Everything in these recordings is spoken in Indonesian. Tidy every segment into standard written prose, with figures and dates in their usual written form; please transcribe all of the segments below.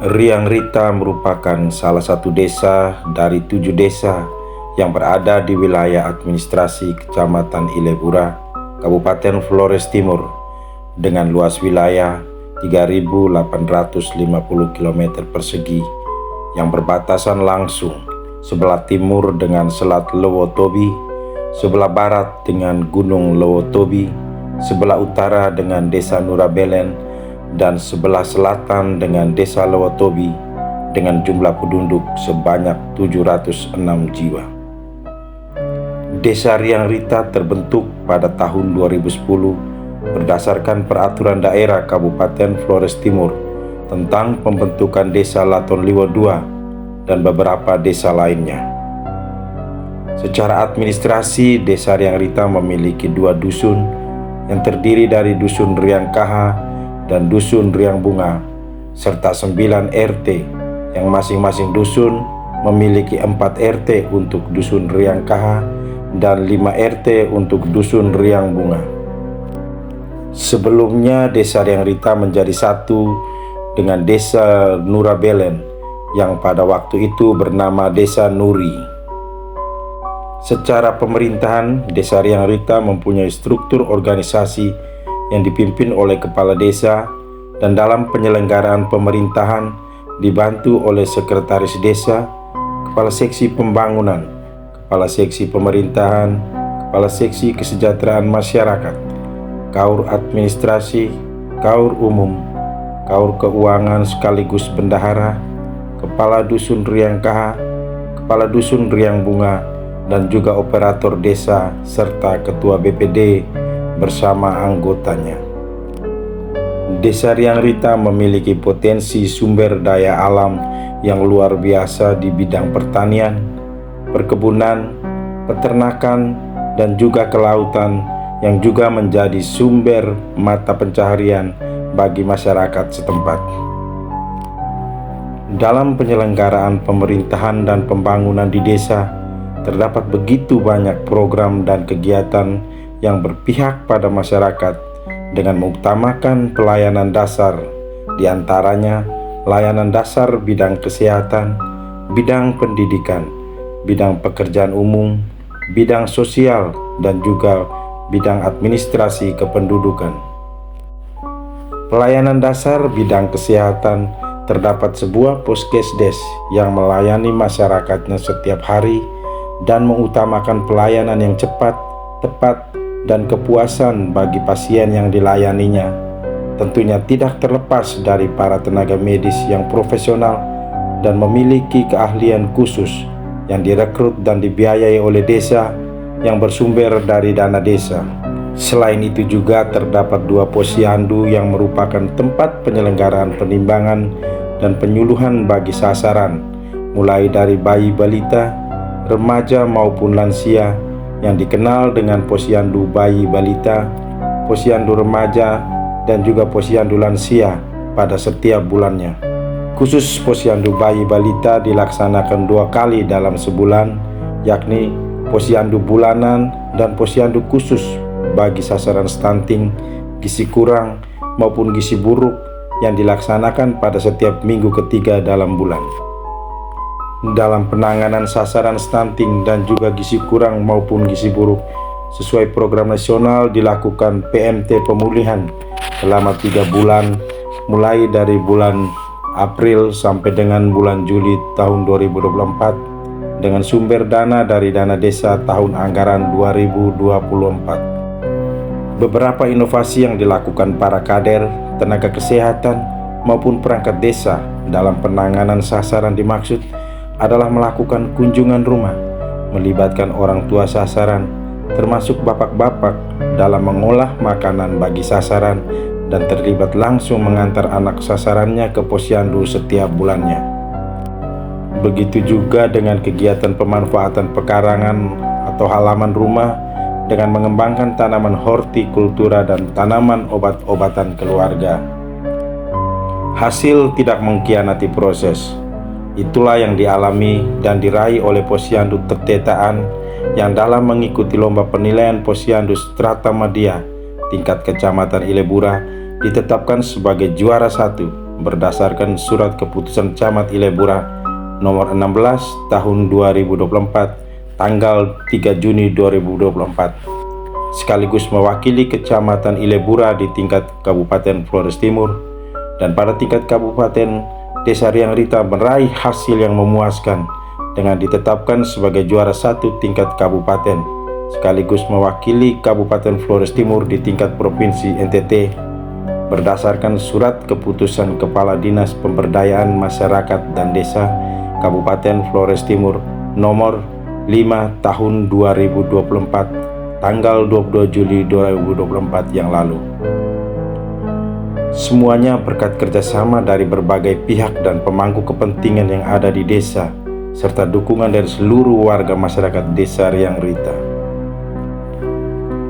Riang Rita merupakan salah satu desa dari 7 desa yang berada di wilayah administrasi Kecamatan Ilebura, Kabupaten Flores Timur, dengan luas wilayah 3.850 km persegi yang berbatasan langsung sebelah timur dengan Selat Lewotobi, sebelah barat dengan Gunung Lewotobi, sebelah utara dengan Desa Nurabelen, dan sebelah selatan dengan Desa Lewotobi dengan jumlah penduduk sebanyak 706 jiwa. Desa Riang Rita terbentuk pada tahun 2010 berdasarkan Peraturan Daerah Kabupaten Flores Timur tentang pembentukan Desa Laton Liwo II dan beberapa desa lainnya. Secara administrasi, Desa Riang Rita memiliki 2 dusun yang terdiri dari Dusun Riang Kaha dan Dusun Riang Bunga, serta 9 RT yang masing-masing dusun memiliki 4 RT untuk Dusun Riang Kaha dan 5 RT untuk Dusun Riang Bunga. Sebelumnya Desa Riang Rita menjadi satu dengan Desa Nurabelen yang pada waktu itu bernama Desa Nuri. Secara pemerintahan, Desa Riang Rita mempunyai struktur organisasi yang dipimpin oleh kepala desa dan dalam penyelenggaraan pemerintahan dibantu oleh sekretaris desa, kepala seksi pembangunan, kepala seksi pemerintahan, kepala seksi kesejahteraan masyarakat, kaur administrasi, kaur umum, kaur keuangan sekaligus bendahara, kepala dusun Riang Kaha, kepala dusun Riang Bunga, dan juga operator desa serta ketua BPD bersama anggotanya. Desa Riang Rita memiliki potensi sumber daya alam yang luar biasa di bidang pertanian, perkebunan, peternakan, dan juga kelautan yang juga menjadi sumber mata pencaharian bagi masyarakat setempat. Dalam penyelenggaraan pemerintahan dan pembangunan di desa, terdapat begitu banyak program dan kegiatan yang berpihak pada masyarakat dengan mengutamakan pelayanan dasar, diantaranya layanan dasar bidang kesehatan, bidang pendidikan, bidang pekerjaan umum, bidang sosial, dan juga bidang administrasi kependudukan. Pelayanan dasar bidang kesehatan terdapat sebuah puskesdes yang melayani masyarakatnya setiap hari dan mengutamakan pelayanan yang cepat, tepat, dan kepuasan bagi pasien yang dilayaninya. Tentunya tidak terlepas dari para tenaga medis yang profesional dan memiliki keahlian khusus yang direkrut dan dibiayai oleh desa yang bersumber dari dana desa. Selain itu juga terdapat 2 posyandu yang merupakan tempat penyelenggaraan penimbangan dan penyuluhan bagi sasaran, mulai dari bayi balita, remaja maupun lansia, yang dikenal dengan posyandu bayi balita, posyandu remaja, dan juga posyandu lansia pada setiap bulannya. Khusus posyandu bayi balita dilaksanakan 2 kali dalam sebulan, yakni posyandu bulanan dan posyandu khusus bagi sasaran stunting, gizi kurang, maupun gizi buruk yang dilaksanakan pada setiap minggu ketiga dalam bulan. Dalam penanganan sasaran stunting dan juga gizi kurang maupun gizi buruk sesuai program nasional dilakukan PMT pemulihan selama 3 bulan mulai dari bulan April sampai dengan bulan Juli tahun 2024 dengan sumber dana dari dana desa tahun anggaran 2024. Beberapa inovasi yang dilakukan para kader, tenaga kesehatan maupun perangkat desa dalam penanganan sasaran dimaksud adalah melakukan kunjungan rumah, melibatkan orang tua sasaran, termasuk bapak-bapak dalam mengolah makanan bagi sasaran dan terlibat langsung mengantar anak sasarannya ke posyandu setiap bulannya. Begitu juga dengan kegiatan pemanfaatan pekarangan atau halaman rumah dengan mengembangkan tanaman hortikultura dan tanaman obat-obatan keluarga. Hasil tidak mengkhianati proses. Itulah yang dialami dan diraih oleh posyandu Tetetaan yang dalam mengikuti lomba penilaian posyandu strata media tingkat Kecamatan Ilebura ditetapkan sebagai juara 1 berdasarkan Surat Keputusan Camat Ilebura nomor 16 tahun 2024 tanggal 3 Juni 2024, sekaligus mewakili Kecamatan Ilebura di tingkat Kabupaten Flores Timur, dan pada tingkat Kabupaten Desa Riang Rita meraih hasil yang memuaskan dengan ditetapkan sebagai juara 1 tingkat kabupaten, sekaligus mewakili Kabupaten Flores Timur di tingkat Provinsi NTT berdasarkan Surat Keputusan Kepala Dinas Pemberdayaan Masyarakat dan Desa Kabupaten Flores Timur nomor 5 tahun 2024 tanggal 22 Juli 2024 yang lalu. Semuanya berkat kerjasama dari berbagai pihak dan pemangku kepentingan yang ada di desa, serta dukungan dari seluruh warga masyarakat Desa Riang Rita.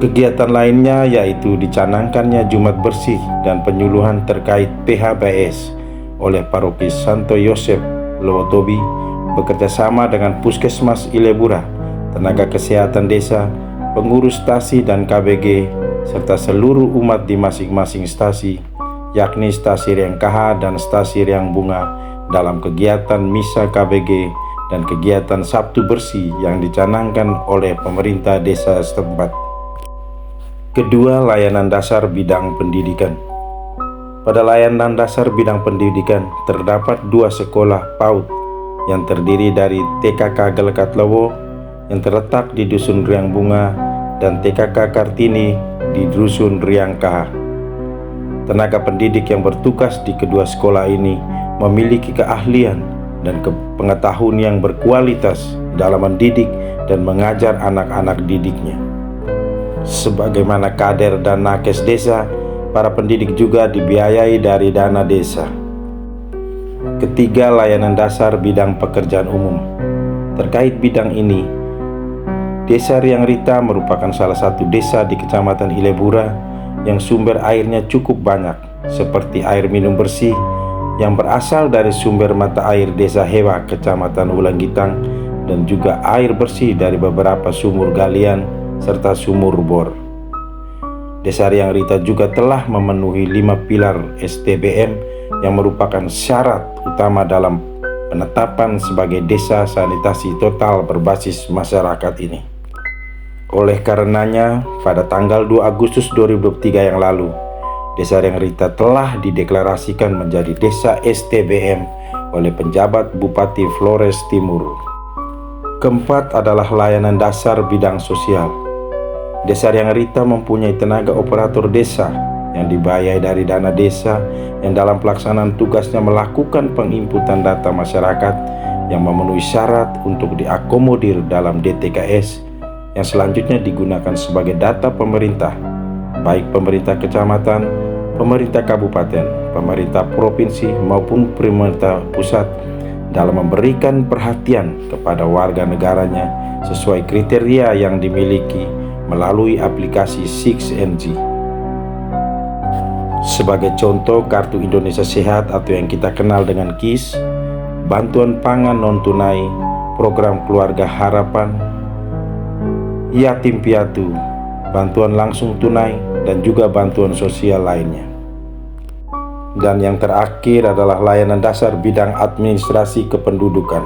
Kegiatan lainnya yaitu dicanangkannya Jumat Bersih dan penyuluhan terkait PHBS oleh Paroki Santo Yosef Lowotobi bekerjasama dengan Puskesmas Ilebura, tenaga kesehatan desa, pengurus stasi dan KBG, serta seluruh umat di masing-masing stasi, yakni stasi Riang KH dan stasi Riang Bunga, dalam kegiatan Misa KBG dan kegiatan Sabtu Bersih yang dicanangkan oleh pemerintah desa setempat. Kedua, layanan dasar bidang pendidikan. Pada layanan dasar bidang pendidikan terdapat 2 sekolah PAUD yang terdiri dari TKK Gelekatlowo yang terletak di Dusun Riang Bunga dan TKK Kartini di Dusun Riang KH. Tenaga pendidik yang bertugas di kedua sekolah ini memiliki keahlian dan pengetahuan yang berkualitas dalam mendidik dan mengajar anak-anak didiknya. Sebagaimana kader dan nakes desa, para pendidik juga dibiayai dari dana desa. Ketiga, layanan dasar bidang pekerjaan umum. Terkait bidang ini, Desa Riang Rita merupakan salah satu desa di Kecamatan Ilebura yang sumber airnya cukup banyak, seperti air minum bersih yang berasal dari sumber mata air Desa Hewa, Kecamatan Wulanggitang, dan juga air bersih dari beberapa sumur galian serta sumur bor. Desa Riang Rita juga telah memenuhi 5 pilar STBM yang merupakan syarat utama dalam penetapan sebagai desa sanitasi total berbasis masyarakat ini. Oleh karenanya, pada tanggal 2 Agustus 2023 yang lalu, Desa Riang Rita telah dideklarasikan menjadi desa STBM oleh penjabat Bupati Flores Timur. Keempat adalah layanan dasar bidang sosial. Desa Riang Rita mempunyai tenaga operator desa yang dibiayai dari dana desa yang dalam pelaksanaan tugasnya melakukan penginputan data masyarakat yang memenuhi syarat untuk diakomodir dalam DTKS yang selanjutnya digunakan sebagai data pemerintah, baik pemerintah kecamatan, pemerintah kabupaten, pemerintah provinsi maupun pemerintah pusat, dalam memberikan perhatian kepada warga negaranya sesuai kriteria yang dimiliki melalui aplikasi 6NG. Sebagai contoh, Kartu Indonesia Sehat atau yang kita kenal dengan KIS, bantuan pangan non-tunai, program Keluarga Harapan, yatim piatu, bantuan langsung tunai, dan juga bantuan sosial lainnya. Dan yang terakhir adalah layanan dasar bidang administrasi kependudukan.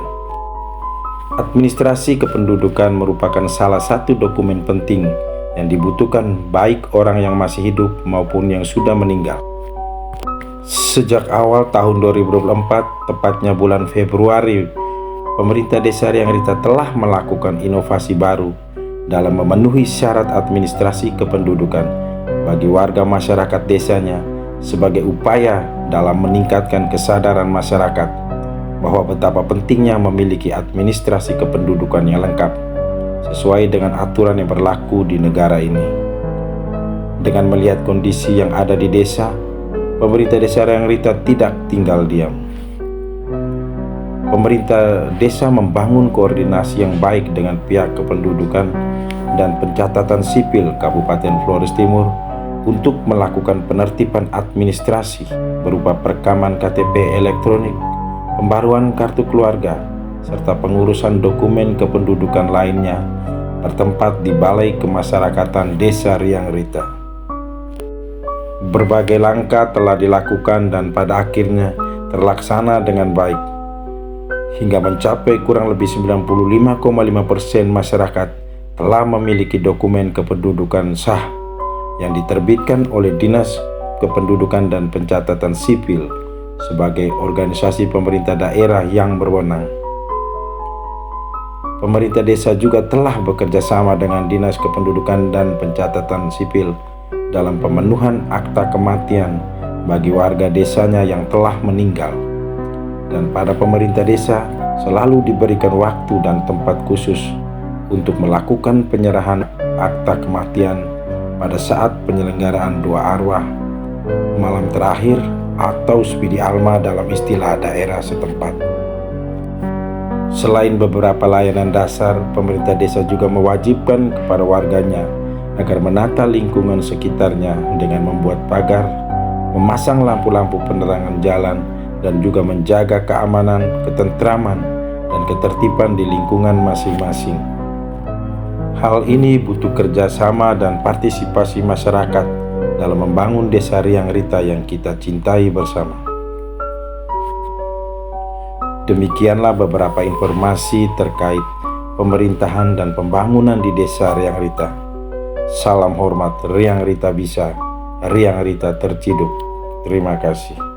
Administrasi kependudukan merupakan salah satu dokumen penting yang dibutuhkan baik orang yang masih hidup maupun yang sudah meninggal. Sejak awal tahun 2024, tepatnya bulan Februari, pemerintah Desa Riang Rita telah melakukan inovasi baru dalam memenuhi syarat administrasi kependudukan bagi warga masyarakat desanya sebagai upaya dalam meningkatkan kesadaran masyarakat bahwa betapa pentingnya memiliki administrasi kependudukan yang lengkap sesuai dengan aturan yang berlaku di negara ini. Dengan melihat kondisi yang ada di desa, pemerintah Desa Riang Rita tidak tinggal diam. Pemerintah desa membangun koordinasi yang baik dengan pihak kependudukan dan pencatatan sipil Kabupaten Flores Timur untuk melakukan penertiban administrasi berupa perekaman KTP elektronik, pembaruan kartu keluarga, serta pengurusan dokumen kependudukan lainnya bertempat di Balai Kemasyarakatan Desa Riang Rita. Berbagai langkah telah dilakukan dan pada akhirnya terlaksana dengan baik, hingga mencapai kurang lebih 95,5% masyarakat telah memiliki dokumen kependudukan sah yang diterbitkan oleh Dinas Kependudukan dan Pencatatan Sipil sebagai organisasi pemerintah daerah yang berwenang. Pemerintah desa juga telah bekerja sama dengan Dinas Kependudukan dan Pencatatan Sipil dalam pemenuhan akta kematian bagi warga desanya yang telah meninggal. Dan pada pemerintah desa selalu diberikan waktu dan tempat khusus untuk melakukan penyerahan akta kematian pada saat penyelenggaraan doa arwah, malam terakhir, atau spidi alma dalam istilah daerah setempat. Selain beberapa layanan dasar, pemerintah desa juga mewajibkan kepada warganya agar menata lingkungan sekitarnya dengan membuat pagar, memasang lampu-lampu penerangan jalan, dan juga menjaga keamanan, ketentraman, dan ketertiban di lingkungan masing-masing. Hal ini butuh kerjasama dan partisipasi masyarakat dalam membangun desa Riang Rita yang kita cintai bersama. Demikianlah beberapa informasi terkait pemerintahan dan pembangunan di desa Riang Rita. Salam hormat, Riang Rita bisa, Riang Rita terciduk. Terima kasih.